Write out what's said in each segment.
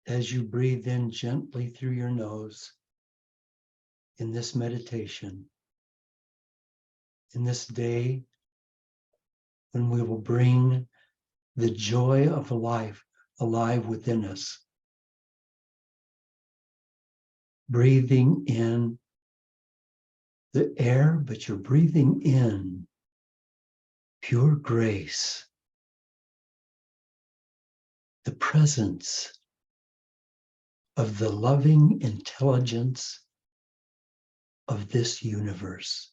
As you breathe in gently through your nose in this meditation, in this day when we will bring the joy of life alive within us, breathing in the air, but you're breathing in pure grace, the presence of the loving intelligence of this universe,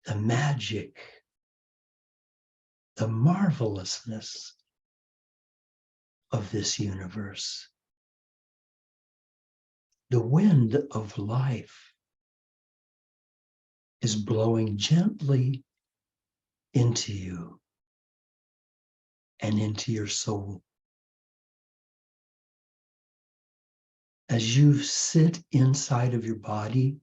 the magic, the marvelousness of this universe, the wind of life is blowing gently into you and into your soul. As you sit inside of your body,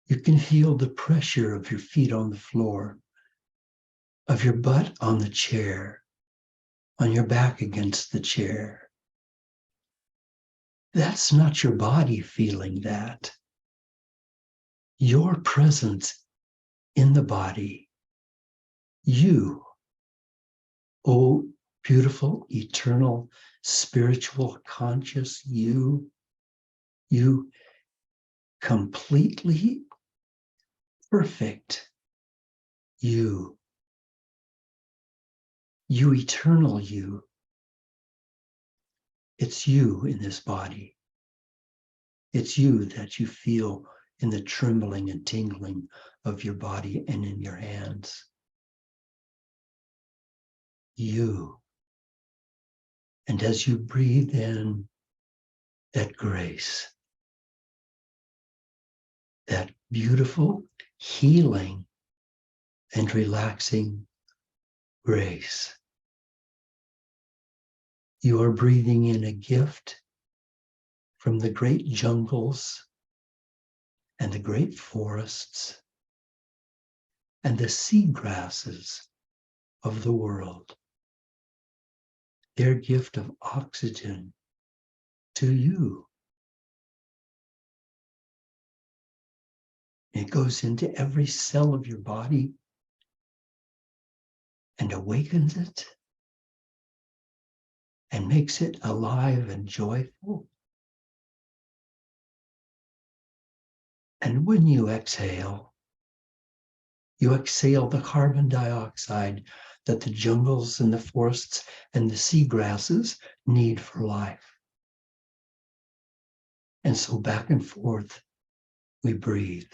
you can feel the pressure of your feet on the floor, of your butt on the chair, on your back against the chair. That's not your body feeling that. Your presence in the body, you, oh beautiful, eternal, spiritual, conscious you completely perfect you eternal you. It's you in this body. It's you that you feel in the trembling and tingling of your body and in your hands. You. And as you breathe in that grace, that beautiful, healing, and relaxing grace, you are breathing in a gift from the great jungles and the great forests and the sea grasses of the world, their gift of oxygen to you. It goes into every cell of your body and awakens it and makes it alive and joyful. And when you exhale the carbon dioxide that the jungles and the forests and the sea grasses need for life. And so back and forth we breathe.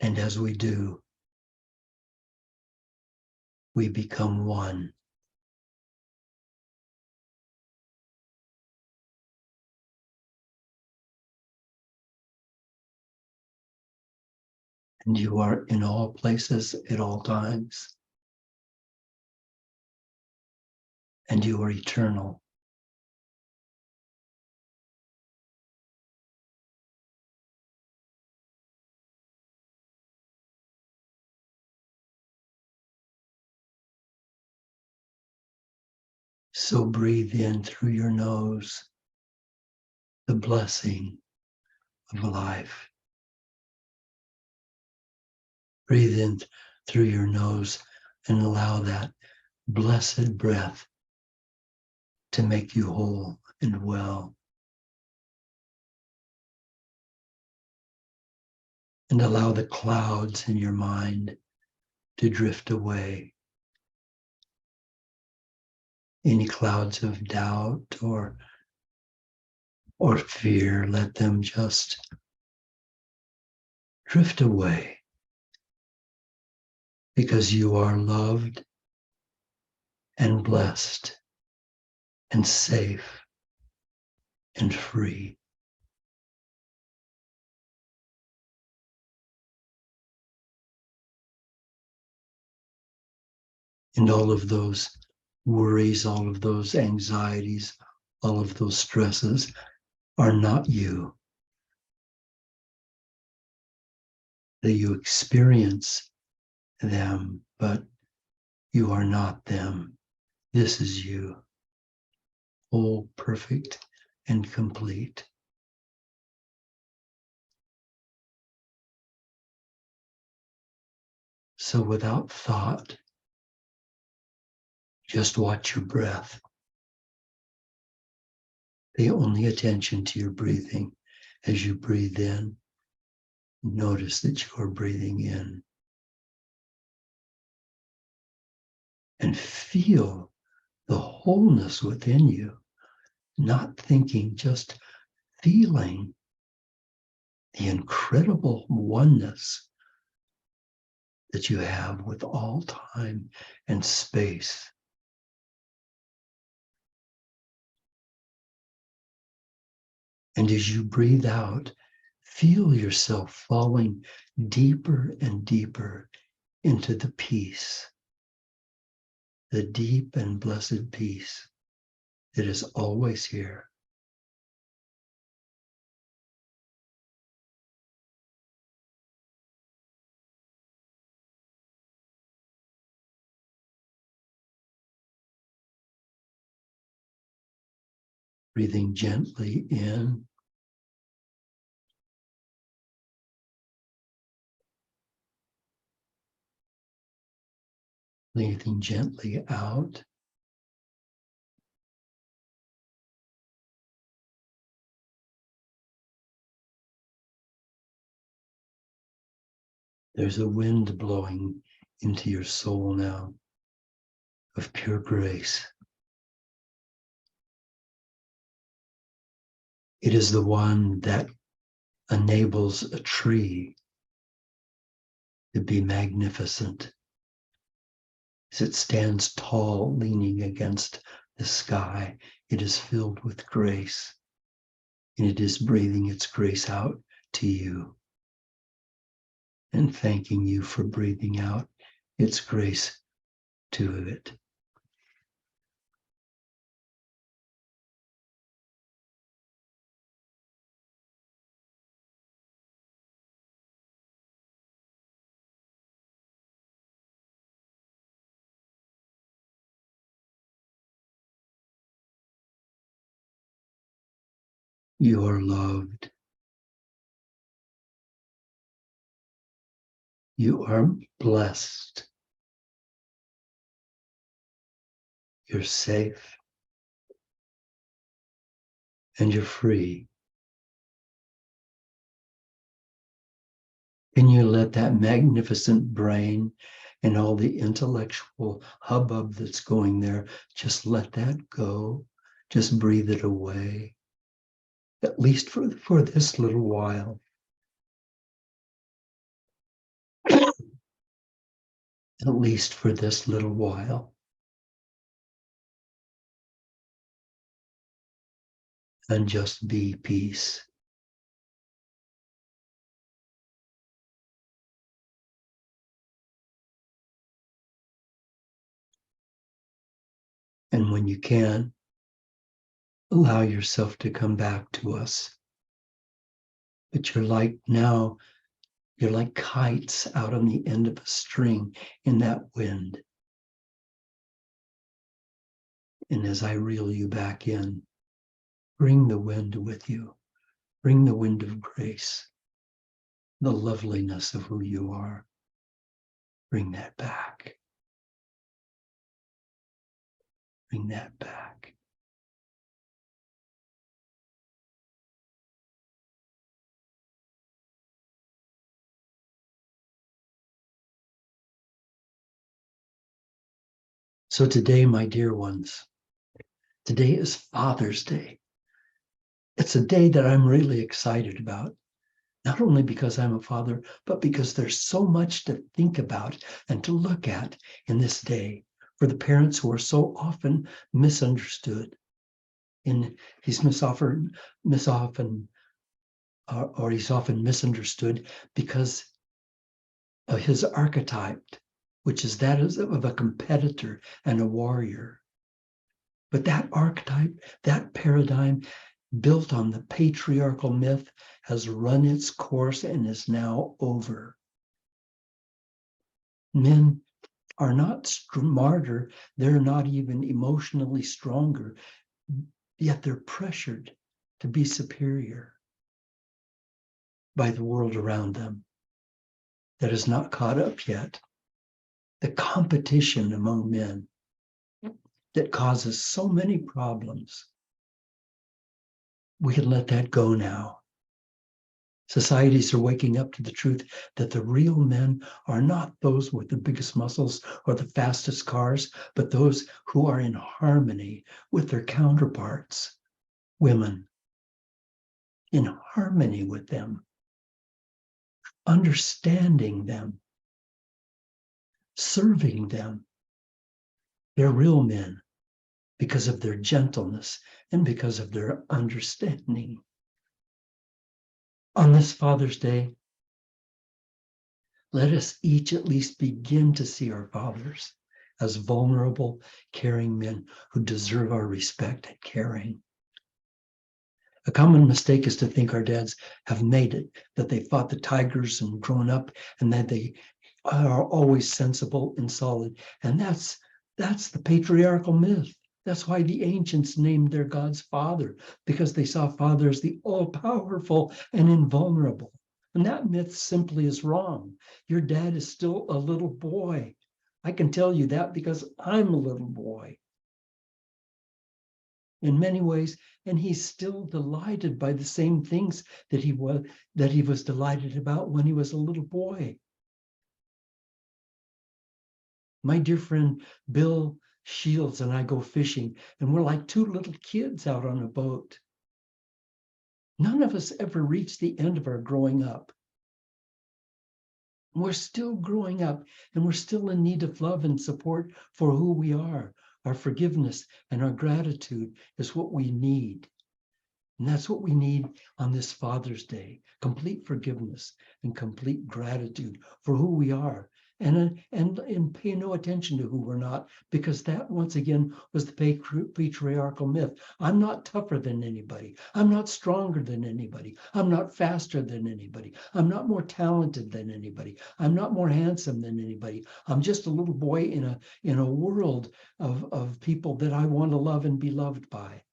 And as we do, we become one. And you are in all places at all times. And you are eternal. So breathe in through your nose the blessing of life. Breathe in through your nose and allow that blessed breath to make you whole and well. And allow the clouds in your mind to drift away. Any clouds of doubt or fear, let them just drift away, because you are loved and blessed and safe and free. And all of those worries, all of those anxieties, all of those stresses are not you. That you experience them, but you are not them. This is you. whole, perfect, and complete. So without thought, just watch your breath. Pay only attention to your breathing. As you breathe in, notice that you are breathing in. And feel the wholeness within you, not thinking, just feeling the incredible oneness that you have with all time and space. And as you breathe out, feel yourself falling deeper and deeper into the peace, the deep and blessed peace that is always here. Breathing gently in, breathing gently out. There's a wind blowing into your soul now of pure grace. It is the one that enables a tree to be magnificent as it stands tall, leaning against the sky. It is filled with grace, and it is breathing its grace out to you and thanking you for breathing out its grace to it. You are loved. You are blessed. You're safe. And you're free. Can you let that magnificent brain and all the intellectual hubbub that's going there, just let that go? Just breathe it away, at least for this little while. At least for this little while. And just be peace. And when you can, allow yourself to come back to us. But you're like kites out on the end of a string in that wind. And as I reel you back in, bring the wind with you. Bring the wind of grace, the loveliness of who you are. Bring that back. Bring that back. So today, my dear ones, today is Father's Day. It's a day that I'm really excited about, not only because I'm a father, but because there's so much to think about and to look at in this day for the parents who are so often misunderstood. And he's often misunderstood because of his archetype, which is that of a competitor and a warrior. But that archetype, that paradigm built on the patriarchal myth has run its course and is now over. Men are not smarter, they're not even emotionally stronger. yet they're pressured to be superior by the world around them that is not caught up yet. The competition among men that causes so many problems. We can let that go now. Societies are waking up to the truth that the real men are not those with the biggest muscles or the fastest cars, but those who are in harmony with their counterparts, women, in harmony with them, understanding them, serving them. They're real men because of their gentleness and because of their understanding. On this Father's Day, let us each at least begin to see our fathers as vulnerable, caring men who deserve our respect and caring. A common mistake is to think our dads have made it, that they fought the tigers and grown up, and that they are always sensible and solid. And that's the patriarchal myth. That's why the ancients named their gods Father, because they saw Father as the all-powerful and invulnerable. And that myth simply is wrong. Your dad is still a little boy. I can tell you that because I'm a little boy in many ways, and he's still delighted by the same things that he was delighted about when he was a little boy. My dear friend Bill Shields and I go fishing, and we're like two little kids out on a boat. None of us ever reached the end of our growing up. We're still growing up, and we're still in need of love and support for who we are. Our forgiveness and our gratitude is what we need. And that's what we need on this Father's Day, complete forgiveness and complete gratitude for who we are. And pay no attention to who we're not, because that, once again, was the patriarchal myth. I'm not tougher than anybody. I'm not stronger than anybody. I'm not faster than anybody. I'm not more talented than anybody. I'm not more handsome than anybody. I'm just a little boy in a world of people that I want to love and be loved by.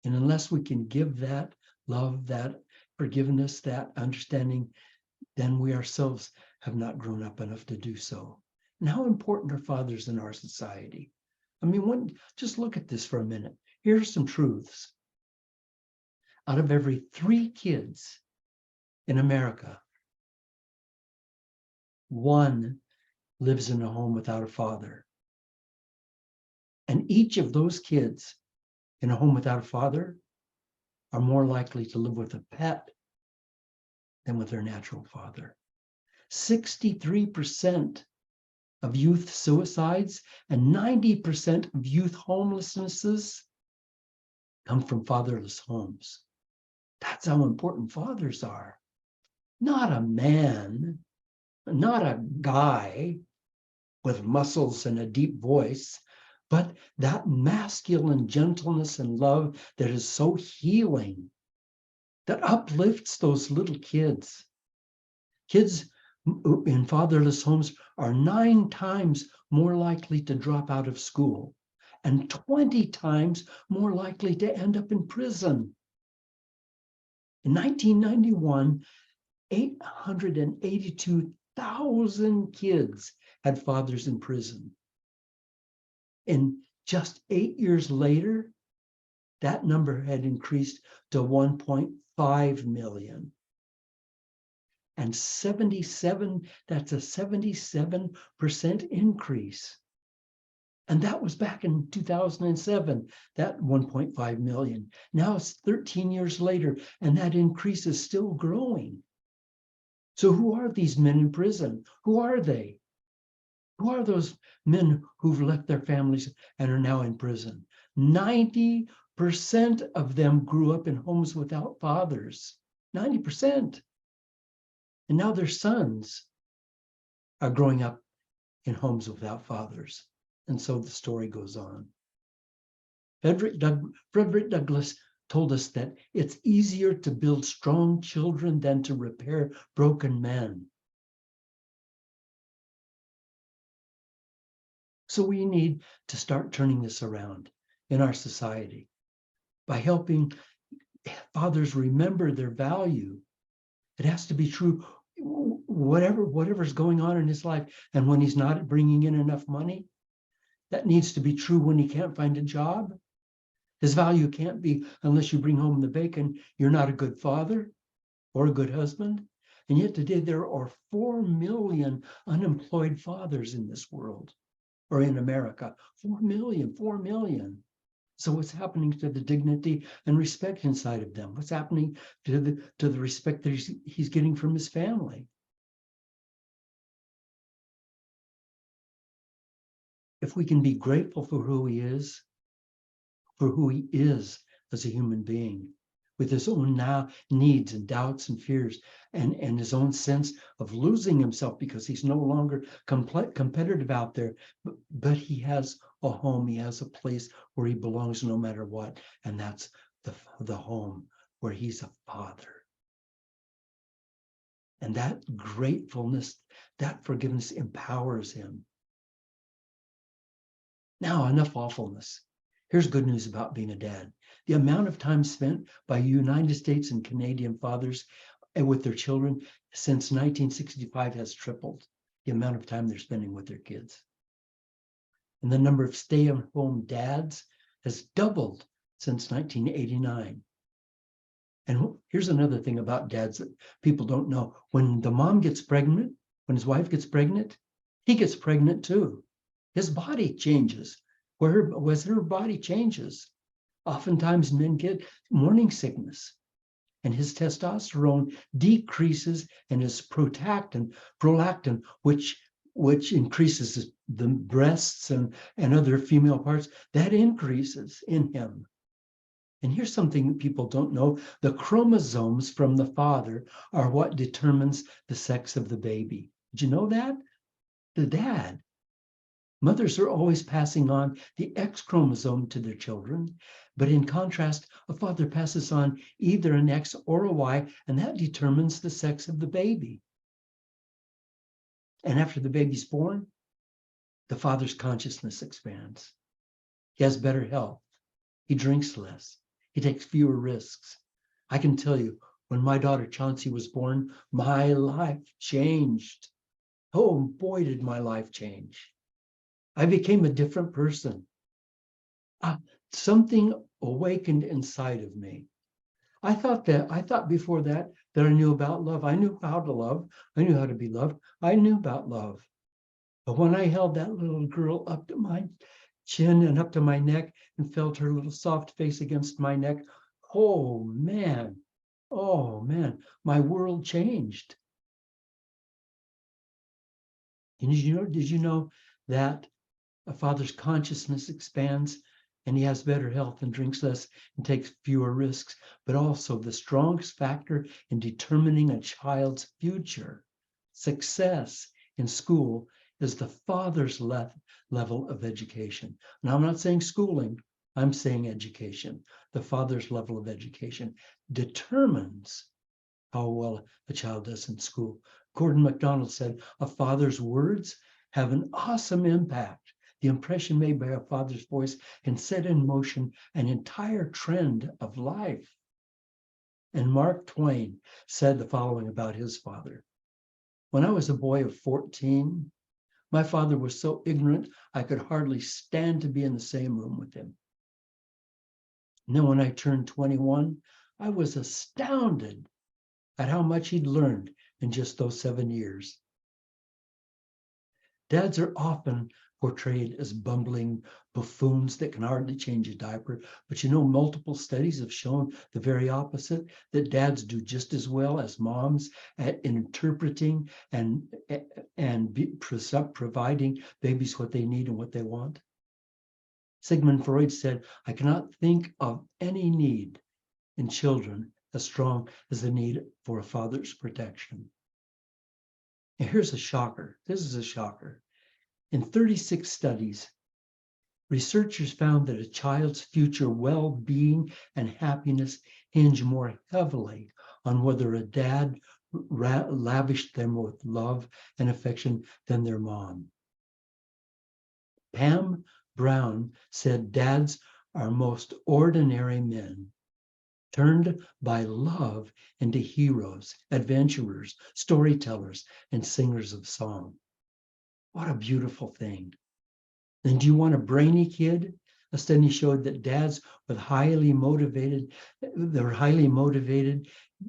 And unless we can give that love, that forgiveness, that understanding, then we ourselves have not grown up enough to do so. And how important are fathers in our society? I mean, just look at this for a minute. Here are some truths. Out of every 3 kids in America, 1 lives in a home without a father. And each of those kids in a home without a father are more likely to live with a pet than with their natural father. 63% of youth suicides and 90% of youth homelessnesses come from fatherless homes. That's how important fathers are. Not a man, not a guy with muscles and a deep voice, but that masculine gentleness and love that is so healing, that uplifts those little kids. Kids in fatherless homes are 9 times more likely to drop out of school and 20 times more likely to end up in prison. In 1991, 882,000 kids had fathers in prison. And just 8 years later, that number had increased to 1.5 million. And that's a 77% increase. And that was back in 2007, that 1.5 million. Now it's 13 years later, and that increase is still growing. So who are these men in prison? Who are they? Who are those men who've left their families and are now in prison? 90% of them grew up in homes without fathers. 90%. And now their sons are growing up in homes without fathers. And so the story goes on. Frederick Douglass told us that it's easier to build strong children than to repair broken men. So we need to start turning this around in our society by helping fathers remember their value. It has to be true whatever's going on in his life. And when he's not bringing in enough money, that needs to be true when he can't find a job. His value can't be, unless you bring home the bacon, you're not a good father or a good husband. And yet today there are 4 million unemployed fathers in this world, or in America. 4 million. So what's happening to the dignity and respect inside of them? What's happening to the respect that he's getting from his family? If we can be grateful for who he is as a human being, with his own now needs and doubts and fears, and his own sense of losing himself because he's no longer competitive out there, but he has a home, he has a place where he belongs no matter what, and that's the home where he's a father. And that gratefulness, that forgiveness empowers him. Now, enough awfulness. Here's good news about being a dad. The amount of time spent by United States and Canadian fathers with their children since 1965 has tripled the amount of time they're spending with their kids. And the number of stay-at-home dads has doubled since 1989. And here's another thing about dads that people don't know. When the mom gets pregnant, when his wife gets pregnant, he gets pregnant too. His body changes. Her body changes. Oftentimes men get morning sickness, and his testosterone decreases, and his prolactin, which increases the breasts and other female parts, that increases in him. And here's something that people don't know. The chromosomes from the father are what determines the sex of the baby. Did you know that? The dad. Mothers are always passing on the X chromosome to their children, but in contrast, a father passes on either an X or a Y, and that determines the sex of the baby. And after the baby's born, the father's consciousness expands. He has better health. He drinks less. He takes fewer risks. I can tell you, when my daughter Chauncey was born, my life changed. Oh boy, did my life change. I became a different person. Something awakened inside of me. I thought before that I knew about love. I knew how to love. I knew how to be loved. I knew about love. But when I held that little girl up to my chin and up to my neck and felt her little soft face against my neck, oh man, my world changed. And did you know that a father's consciousness expands and he has better health and drinks less and takes fewer risks, but also the strongest factor in determining a child's future success in school is the father's level of education. Now, I'm not saying schooling, I'm saying education. The father's level of education determines how well a child does in school. Gordon MacDonald said, a father's words have an awesome impact. The impression made by a father's voice can set in motion an entire trend of life. And Mark Twain said the following about his father. When I was a boy of 14, my father was so ignorant, I could hardly stand to be in the same room with him. And then when I turned 21, I was astounded at how much he'd learned in just those 7 years. Dads are often portrayed as bumbling buffoons that can hardly change a diaper. But multiple studies have shown the very opposite, that dads do just as well as moms in interpreting and providing babies what they need and what they want. Sigmund Freud said, I cannot think of any need in children as strong as the need for a father's protection. And here's a shocker. This is a shocker. In 36 studies, researchers found that a child's future well-being and happiness hinge more heavily on whether a dad lavished them with love and affection than their mom. Pam Brown said dads are most ordinary men, turned by love into heroes, adventurers, storytellers, and singers of song. What a beautiful thing. And do you want a brainy kid? A study showed that dads with highly motivated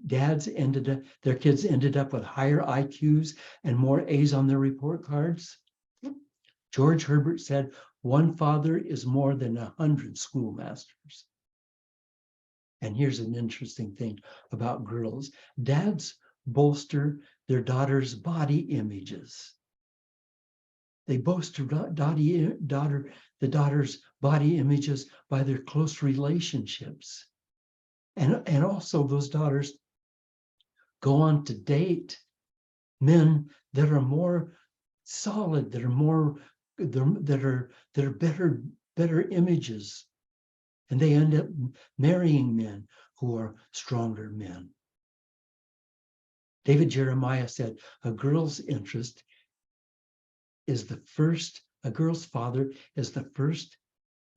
dads their kids ended up with higher IQs and more A's on their report cards. George Herbert said, one father is more than 100 schoolmasters. And here's an interesting thing about girls. Dads bolster their daughters' body images. They bolster the daughter's body images by their close relationships. And also those daughters go on to date men that are more solid, that are better images. And they end up marrying men who are stronger men. David Jeremiah said, a girl's father is the first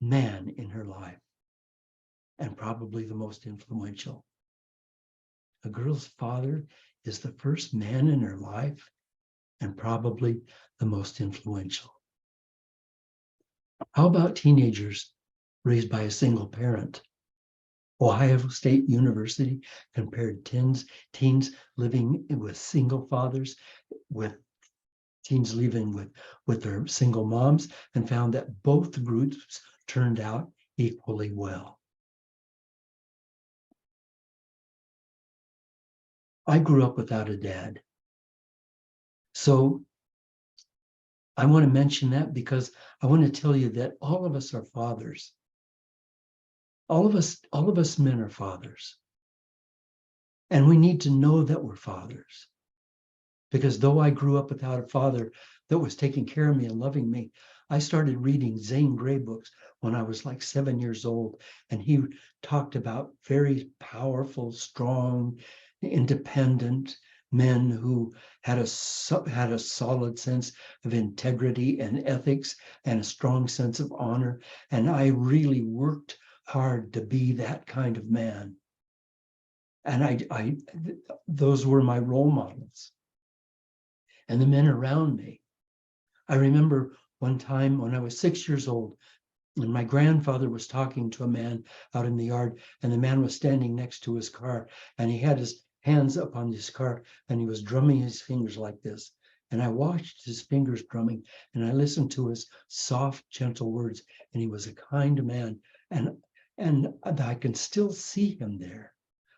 man in her life, and probably the most influential. A girl's father is the first man in her life, and probably the most influential. How about teenagers raised by a single parent? Ohio State University compared teens living with single fathers with teens living with their single moms, and found that both groups turned out equally well. I grew up without a dad. So I want to mention that because I want to tell you that all of us are fathers. All of us men are fathers. And we need to know that we're fathers. Because though I grew up without a father that was taking care of me and loving me, I started reading Zane Grey books when I was like 7 years old. And he talked about very powerful, strong, independent men who had a solid sense of integrity and ethics and a strong sense of honor. And I really worked hard to be that kind of man. And those were my role models. And the men around me. I remember one time when I was 6 years old, and my grandfather was talking to a man out in the yard, and the man was standing next to his car, and he had his hands up on his car, and he was drumming his fingers like this. And I watched his fingers drumming, and I listened to his soft, gentle words, and he was a kind man. And I can still see him there.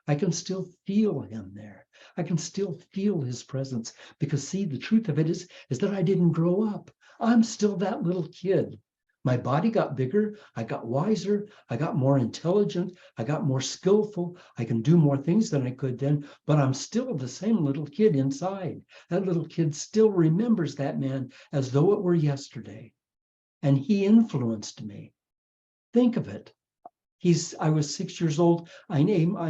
I can still feel him there. I can still feel his presence, because see, the truth of it is that I didn't grow up. I'm still that little kid. My body got bigger. I got wiser. I got more intelligent. I got more skillful. I can do more things than I could then, but I'm still the same little kid inside. That little kid still remembers that man as though it were yesterday. And he influenced me. Think of it. I was 6 years old. I'm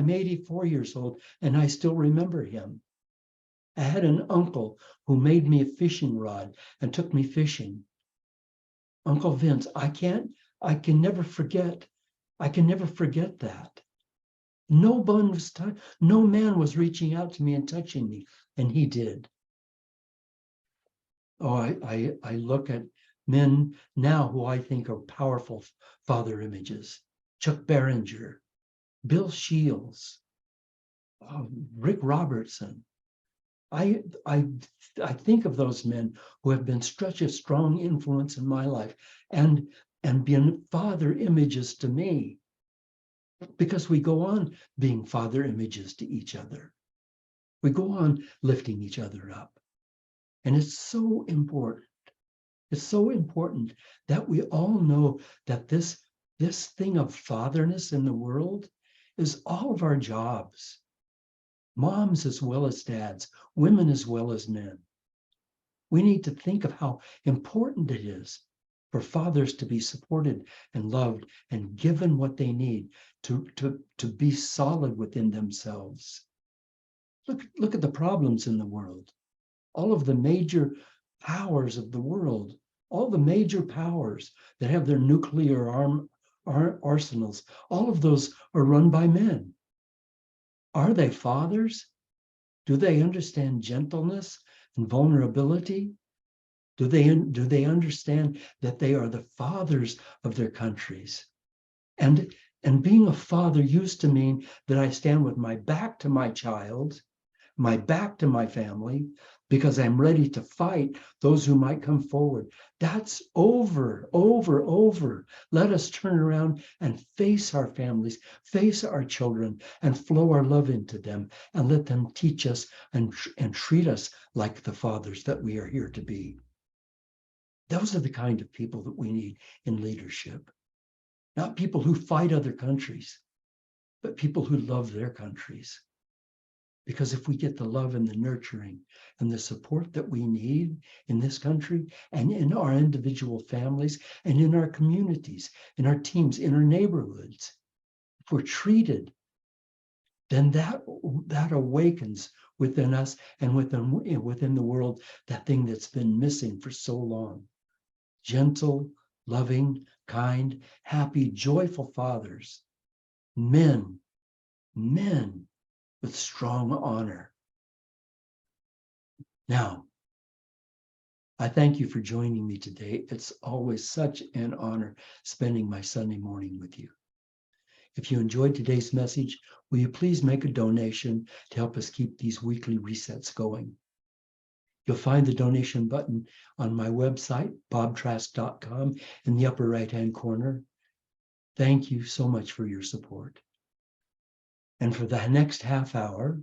84 years old, and I still remember him. I had an uncle who made me a fishing rod and took me fishing. Uncle Vince, I can never forget that. No man was reaching out to me and touching me, and he did. Oh, I look at men now who I think are powerful father images. Chuck Berringer, Bill Shields, Rick Robertson. I think of those men who have been such a strong influence in my life and been father images to me, because we go on being father images to each other. We go on lifting each other up. And it's so important. It's so important that we all know that this thing of fatherness in the world is all of our jobs. Moms as well as dads, women as well as men. We need to think of how important it is for fathers to be supported and loved and given what they need to be solid within themselves. Look at the problems in the world. All of the major powers of the world all the major powers that have their nuclear arsenals, all of those are run by men. Are they fathers? Do they understand gentleness and vulnerability? Do they understand that they are the fathers of their countries? And being a father used to mean that I stand with my back to my child, my back to my family, because I'm ready to fight those who might come forward. That's over. Let us turn around and face our families, face our children, and flow our love into them, and let them teach us and treat us like the fathers that we are here to be. Those are the kind of people that we need in leadership. Not people who fight other countries, but people who love their countries. Because if we get the love and the nurturing and the support that we need in this country and in our individual families and in our communities, in our teams, in our neighborhoods, if we're treated, then that awakens within us and within the world that thing that's been missing for so long. Gentle, loving, kind, happy, joyful fathers, men with strong honor. Now, I thank you for joining me today. It's always such an honor spending my Sunday morning with you. If you enjoyed today's message, will you please make a donation to help us keep these weekly resets going? You'll find the donation button on my website, bobtrask.com, in the upper right-hand corner. Thank you so much for your support. And for the next half hour,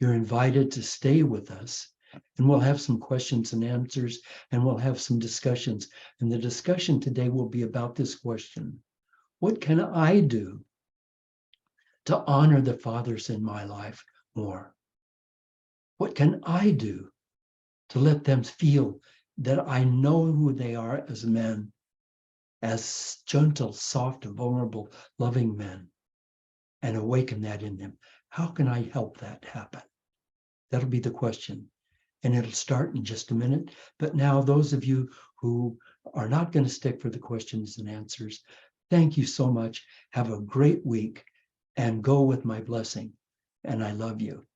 you're invited to stay with us, and we'll have some questions and answers, and we'll have some discussions. And the discussion today will be about this question: what can I do to honor the fathers in my life more? What can I do to let them feel that I know who they are as men, as gentle, soft, vulnerable, loving men, and awaken that in them? How can I help that happen? That'll be the question. And it'll start in just a minute. But now, those of you who are not going to stick for the questions and answers, thank you so much. Have a great week and go with my blessing. And I love you.